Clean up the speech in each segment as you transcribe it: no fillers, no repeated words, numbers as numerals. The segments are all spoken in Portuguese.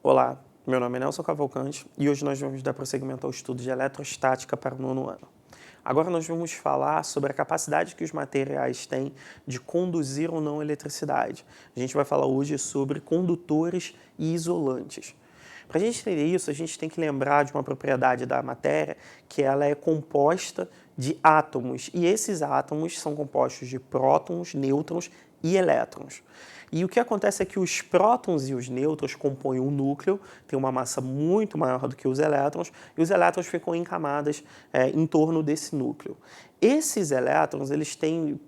Olá, meu nome é Nelson Cavalcante e hoje nós vamos dar prosseguimento ao estudo de eletrostática para o 9º ano. Agora nós vamos falar sobre a capacidade que os materiais têm de conduzir ou não eletricidade. A gente vai falar hoje sobre condutores e isolantes. Para a gente entender isso, a gente tem que lembrar de uma propriedade da matéria, que ela é composta de átomos, e esses átomos são compostos de prótons, nêutrons e elétrons. E o que acontece é que os prótons e os nêutrons compõem um núcleo, tem uma massa muito maior do que os elétrons, e os elétrons ficam em camadas em torno desse núcleo. Esses elétrons, eles têm,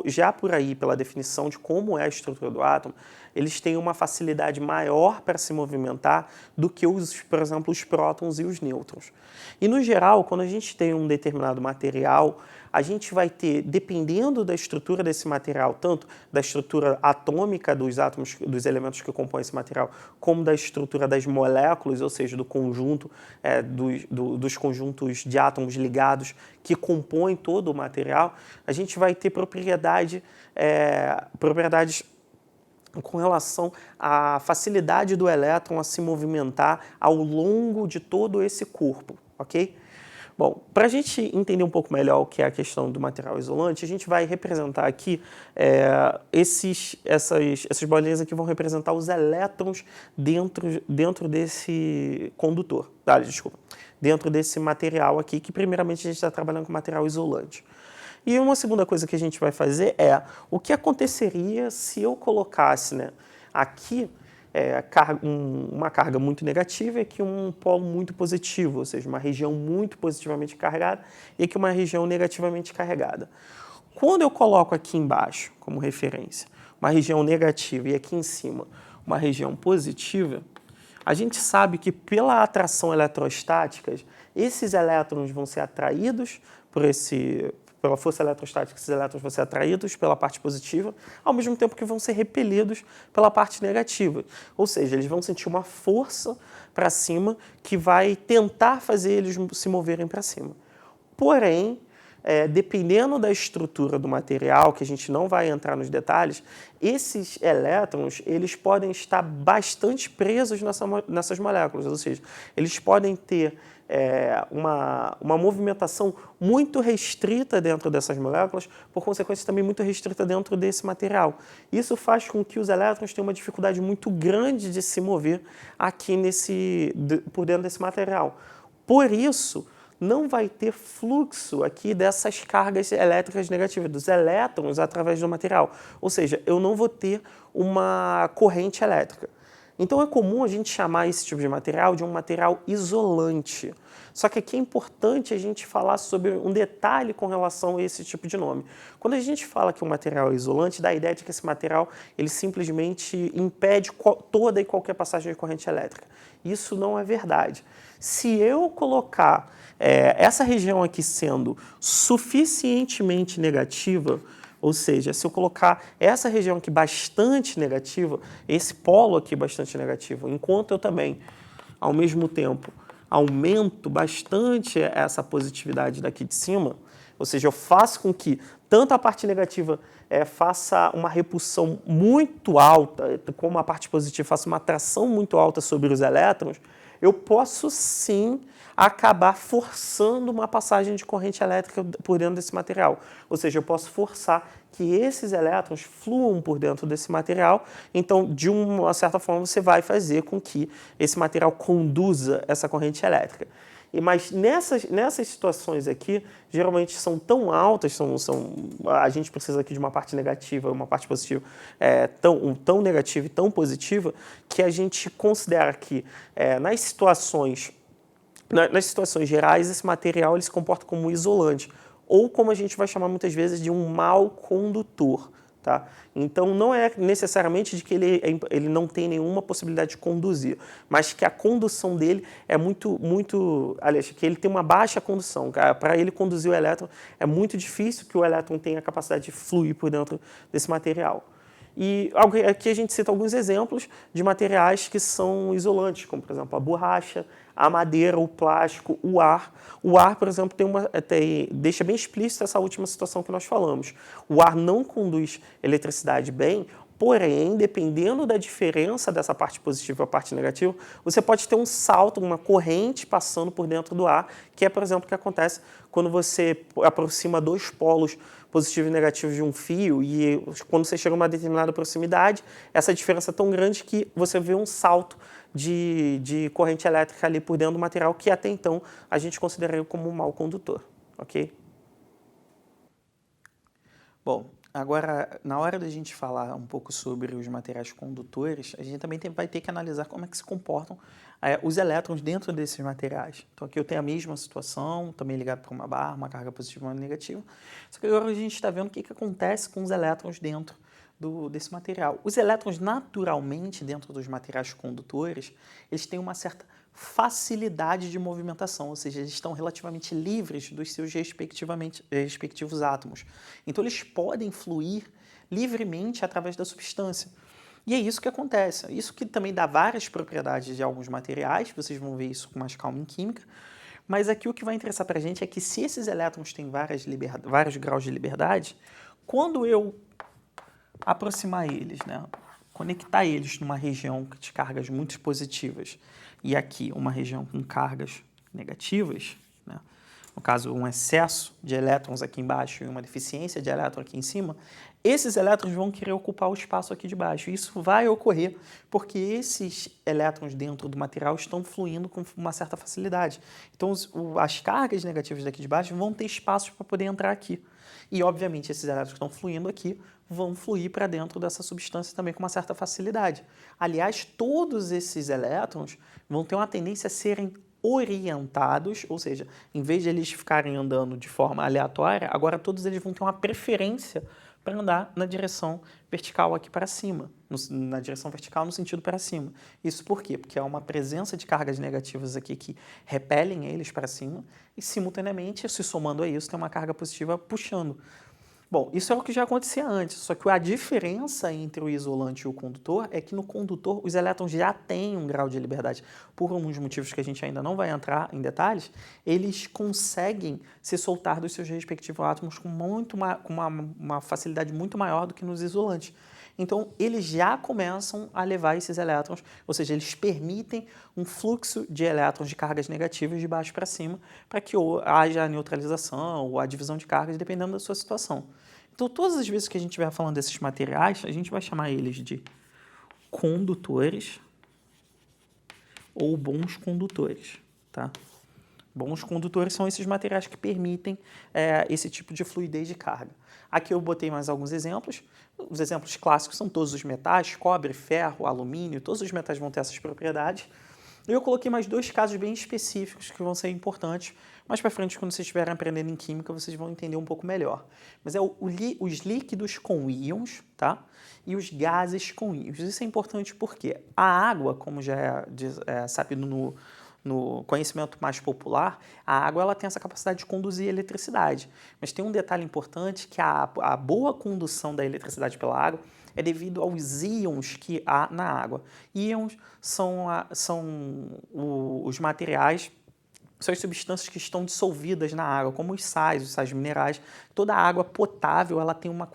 já por aí, pela definição de como é a estrutura do átomo, eles têm uma facilidade maior para se movimentar do que, por exemplo, os prótons e os nêutrons. E, no geral, quando a gente tem um determinado material, a gente vai ter, dependendo da estrutura desse material, tanto da estrutura atômica dos átomos, dos elementos que compõem esse material, como da estrutura das moléculas, ou seja, do conjunto, dos conjuntos de átomos ligados que compõem todo o material, a gente vai ter propriedades com relação à facilidade do elétron a se movimentar ao longo de todo esse corpo, ok? Bom, para a gente entender um pouco melhor o que é a questão do material isolante, a gente vai representar aqui, essas bolinhas aqui vão representar os elétrons dentro desse condutor, dentro desse material aqui, que primeiramente a gente está trabalhando com material isolante. E uma segunda coisa que a gente vai fazer é o que aconteceria se eu colocasse, aqui uma carga muito negativa e aqui um polo muito positivo, ou seja, uma região muito positivamente carregada e aqui uma região negativamente carregada. Quando eu coloco aqui embaixo, como referência, uma região negativa e aqui em cima uma região positiva, a gente sabe que pela atração eletrostática, esses elétrons vão ser atraídos pela força eletrostática, esses elétrons vão ser atraídos pela parte positiva, ao mesmo tempo que vão ser repelidos pela parte negativa. Ou seja, eles vão sentir uma força para cima que vai tentar fazer eles se moverem para cima. Porém, dependendo da estrutura do material, que a gente não vai entrar nos detalhes, esses elétrons eles podem estar bastante presos nessas moléculas, ou seja, eles podem ter uma movimentação muito restrita dentro dessas moléculas, por consequência também muito restrita dentro desse material. Isso faz com que os elétrons tenham uma dificuldade muito grande de se mover aqui por dentro desse material. Por isso, não vai ter fluxo aqui dessas cargas elétricas negativas, dos elétrons através do material. Ou seja, eu não vou ter uma corrente elétrica. Então é comum a gente chamar esse tipo de material de um material isolante. Só que aqui é importante a gente falar sobre um detalhe com relação a esse tipo de nome. Quando a gente fala que um material é isolante, dá a ideia de que esse material ele simplesmente impede toda e qualquer passagem de corrente elétrica. Isso não é verdade. Se eu colocar essa região aqui sendo suficientemente negativa, ou seja, se eu colocar essa região aqui bastante negativa, esse polo aqui bastante negativo, enquanto eu também, ao mesmo tempo, aumento bastante essa positividade daqui de cima, ou seja, eu faço com que tanto a parte negativa faça uma repulsão muito alta, como a parte positiva faça uma atração muito alta sobre os elétrons, eu posso sim acabar forçando uma passagem de corrente elétrica por dentro desse material. Ou seja, eu posso forçar que esses elétrons fluam por dentro desse material, então, de uma certa forma, você vai fazer com que esse material conduza essa corrente elétrica. Mas nessas situações aqui, geralmente são tão altas, a gente precisa aqui de uma parte negativa e uma parte positiva tão negativa e tão positiva, que a gente considera que nas situações gerais, esse material ele se comporta como isolante, ou como a gente vai chamar muitas vezes de um mau condutor. Tá? Então, não é necessariamente de que ele não tem nenhuma possibilidade de conduzir, mas que a condução dele é aliás, que ele tem uma baixa condução. Para ele conduzir o elétron, é muito difícil que o elétron tenha a capacidade de fluir por dentro desse material. E aqui a gente cita alguns exemplos de materiais que são isolantes, como, por exemplo, a borracha, a madeira, o plástico, o ar. O ar, por exemplo, deixa bem explícita essa última situação que nós falamos. O ar não conduz eletricidade bem, Porém, dependendo da diferença dessa parte positiva e a parte negativa, você pode ter um salto, uma corrente passando por dentro do ar, que é, por exemplo, o que acontece quando você aproxima dois polos positivos e negativos de um fio e quando você chega a uma determinada proximidade, essa diferença é tão grande que você vê um salto de corrente elétrica ali por dentro do material que até então a gente consideraria como um mau condutor, ok? Bom, agora, na hora da gente falar um pouco sobre os materiais condutores, a gente também vai ter que analisar como é que se comportam os elétrons dentro desses materiais. Então, aqui eu tenho a mesma situação, também ligado para uma barra, uma carga positiva e uma negativa. Só que agora a gente está vendo o que acontece com os elétrons dentro desse material. Os elétrons, naturalmente, dentro dos materiais condutores, eles têm uma certa facilidade de movimentação, ou seja, eles estão relativamente livres dos seus respectivos átomos. Então, eles podem fluir livremente através da substância. E é isso que acontece. Isso que também dá várias propriedades de alguns materiais, vocês vão ver isso com mais calma em química, mas aqui o que vai interessar para a gente é que se esses elétrons têm vários graus de liberdade, quando eu aproximar eles, né, conectar eles numa região de cargas muito positivas e aqui uma região com cargas negativas, né, no caso um excesso de elétrons aqui embaixo e uma deficiência de elétron aqui em cima, esses elétrons vão querer ocupar o espaço aqui de baixo. Isso vai ocorrer porque esses elétrons dentro do material estão fluindo com uma certa facilidade. Então, as cargas negativas daqui de baixo vão ter espaço para poder entrar aqui. E, obviamente, esses elétrons que estão fluindo aqui vão fluir para dentro dessa substância também com uma certa facilidade. Aliás, todos esses elétrons vão ter uma tendência a serem orientados, ou seja, em vez de eles ficarem andando de forma aleatória, agora todos eles vão ter uma preferência para andar na direção vertical aqui para cima, na direção vertical no sentido para cima. Isso por quê? Porque há uma presença de cargas negativas aqui que repelem eles para cima e, simultaneamente, se somando a isso, tem uma carga positiva puxando. Bom, isso é o que já acontecia antes, só que a diferença entre o isolante e o condutor é que no condutor os elétrons já têm um grau de liberdade. Por alguns motivos que a gente ainda não vai entrar em detalhes, eles conseguem se soltar dos seus respectivos átomos com uma facilidade muito maior do que nos isolantes. Então, eles já começam a levar esses elétrons, ou seja, eles permitem um fluxo de elétrons de cargas negativas de baixo para cima, para que haja a neutralização ou a divisão de cargas, dependendo da sua situação. Então, todas as vezes que a gente estiver falando desses materiais, a gente vai chamar eles de condutores ou bons condutores, tá? Bons condutores são esses materiais que permitem esse tipo de fluidez de carga. Aqui eu botei mais alguns exemplos. Os exemplos clássicos são todos os metais, cobre, ferro, alumínio, todos os metais vão ter essas propriedades. Eu coloquei mais dois casos bem específicos que vão ser importantes. Mais para frente, quando vocês estiverem aprendendo em química, vocês vão entender um pouco melhor. Mas é os líquidos com íons, tá? E os gases com íons. Isso é importante porque a água, como já é sabido no conhecimento mais popular, a água ela tem essa capacidade de conduzir eletricidade. Mas tem um detalhe importante que a boa condução da eletricidade pela água é devido aos íons que há na água. Íons são os materiais, são as substâncias que estão dissolvidas na água, como os sais minerais. Toda água potável ela tem uma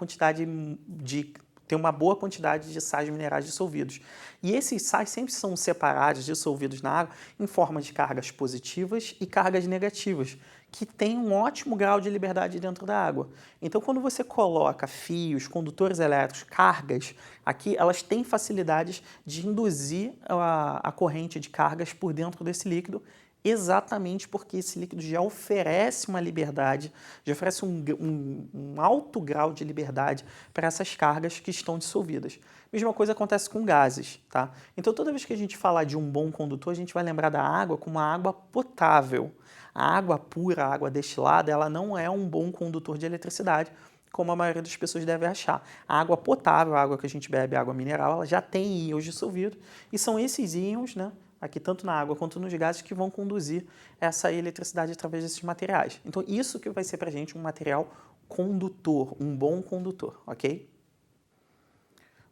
boa quantidade de sais minerais dissolvidos. E esses sais sempre são separados, dissolvidos na água, em forma de cargas positivas e cargas negativas, que têm um ótimo grau de liberdade dentro da água. Então, quando você coloca fios, condutores elétricos, cargas, aqui elas têm facilidades de induzir a corrente de cargas por dentro desse líquido, exatamente porque esse líquido já oferece uma liberdade, já oferece um alto grau de liberdade para essas cargas que estão dissolvidas. Mesma coisa acontece com gases, tá? Então, toda vez que a gente falar de um bom condutor, a gente vai lembrar da água como uma água potável. A água pura, a água destilada, ela não é um bom condutor de eletricidade, como a maioria das pessoas deve achar. A água potável, a água que a gente bebe, a água mineral, ela já tem íons dissolvidos, e são esses íons, né, aqui tanto na água quanto nos gases, que vão conduzir essa eletricidade através desses materiais. Então, isso que vai ser para a gente um material condutor, um bom condutor, ok?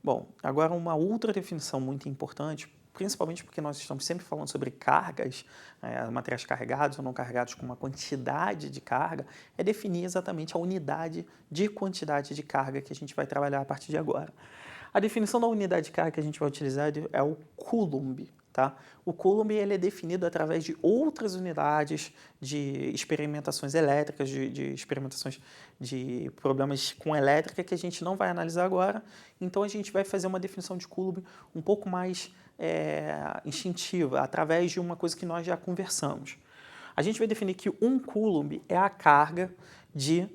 Bom, agora uma outra definição muito importante, principalmente porque nós estamos sempre falando sobre cargas, materiais carregados ou não carregados com uma quantidade de carga, é definir exatamente a unidade de quantidade de carga que a gente vai trabalhar a partir de agora. A definição da unidade de carga que a gente vai utilizar é o Coulomb, tá? O Coulomb ele é definido através de outras unidades de experimentações elétricas, de experimentações de problemas com elétrica que a gente não vai analisar agora. Então a gente vai fazer uma definição de Coulomb um pouco mais instintiva, através de uma coisa que nós já conversamos. A gente vai definir que 1 Coulomb é a carga de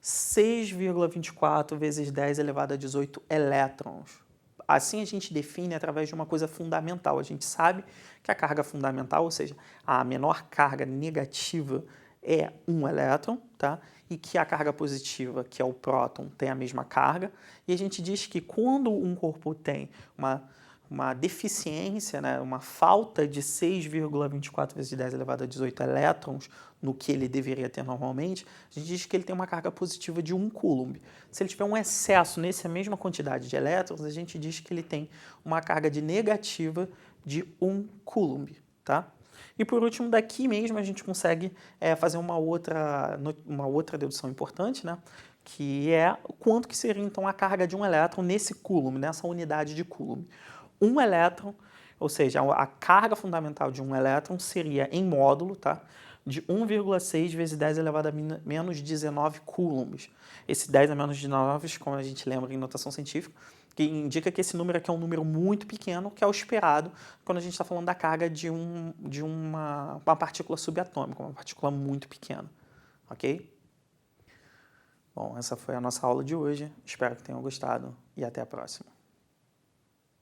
6,24 vezes 10 elevado a 18 elétrons. Assim a gente define através de uma coisa fundamental. A gente sabe que a carga fundamental, ou seja, a menor carga negativa é 1 elétron, tá? E que a carga positiva, que é o próton, tem a mesma carga. E a gente diz que quando um corpo tem uma deficiência, né, uma falta de 6,24 vezes 10 elevado a 18 elétrons no que ele deveria ter normalmente, a gente diz que ele tem uma carga positiva de 1 Coulomb. Se ele tiver um excesso nessa mesma quantidade de elétrons, a gente diz que ele tem uma carga de negativa de 1 Coulomb, tá? E por último, daqui mesmo a gente consegue fazer uma outra dedução importante, né? Que é quanto que seria então a carga de um elétron nesse Coulomb, nessa unidade de Coulomb. Um elétron, ou seja, a carga fundamental de um elétron seria em módulo, tá? De 1,6 vezes 10 elevado a menos 19 coulombs. Esse 10 a menos 19, como a gente lembra em notação científica, que indica que esse número aqui é um número muito pequeno, que é o esperado quando a gente está falando da carga de uma partícula subatômica, uma partícula muito pequena, ok? Bom, essa foi a nossa aula de hoje. Espero que tenham gostado e até a próxima.